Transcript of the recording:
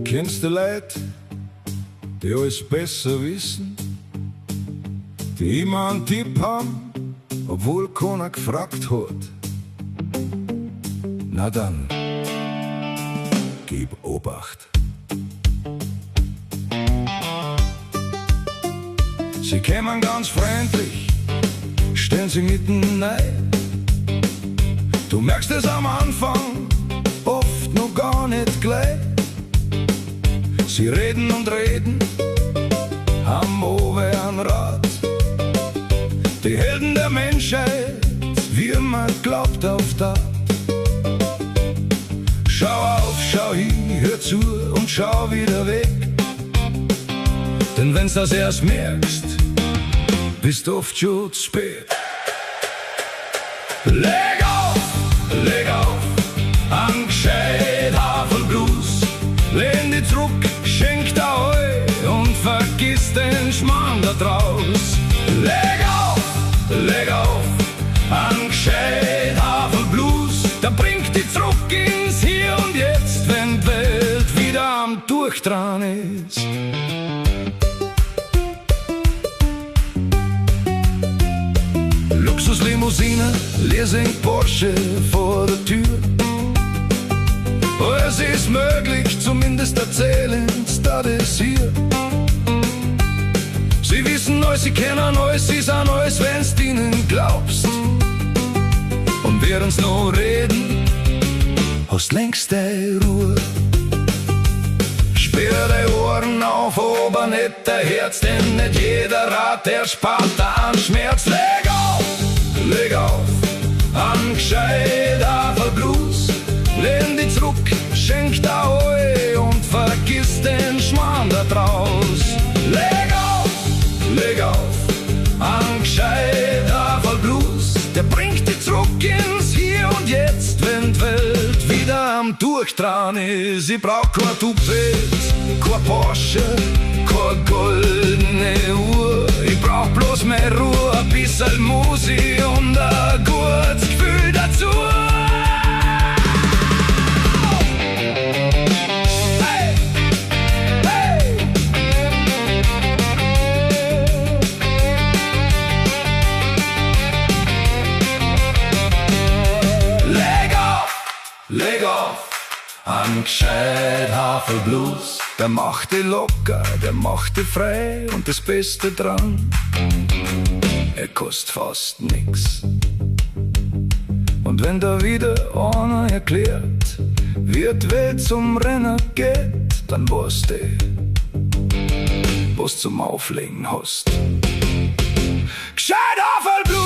Kennst du Leute, die alles besser wissen, die immer einen Tipp haben, obwohl keiner gefragt hat? Na dann, gib Obacht. Sie kämen ganz freundlich, stellen sich mitten rein. Du merkst es am Anfang, oft noch gar nicht gleich. Sie reden und reden, haben oben einen Rat. Die Helden der Menschheit, wie immer glaubt auf Tat. Schau auf, schau hin, hör zu und schau wieder weg. Denn wenn's das erst merkst, bist oft schon zu spät. Leg auf, an gescheit Haferblues. Lehn dich zurück, schenk da heu und vergiss den Schmarrn da draus. Leg auf, an gescheit Haferblues. Da bringt dich zurück ins Hier und Jetzt, wenn die Welt wieder am Durchdrehen ist. Luxuslimousine, Leasing Porsche vor der Tür. Es ist möglich, zumindest erzählen's das hier. Sie wissen alles, sie kennen alles, sie sind alles, wenn's ihnen glaubst. Und während's noch reden, hast längst deine Ruhe. Sperr deine Ohren auf, aber nicht dein Herz, denn nicht jeder Rat erspart an Schmerz. Leg auf, an gescheit Haferblues. Lehn dich zurück, schenk da heu und vergiss den Schmarrn da draus. Leg auf, an gescheit Haferblues. Der bringt dich zurück ins Hier und Jetzt, wenn die Welt wieder am Durchdrehen ist. Ich brauch kein Toupet, kein Porsche, keine goldene Uhr. Ich brauch bloß mehr Ruhe, ein bisschen Musik und ein gutes Gefühl dazu. Leg auf, an gescheit Haferblues. Der macht dich locker, der macht dich frei. Und das Beste dran, er kostet fast nix. Und wenn da wieder einer erklärt, wie die Welt zum Renner geht, dann weißt du, was zum Auflegen hast. Gescheit Haferblues!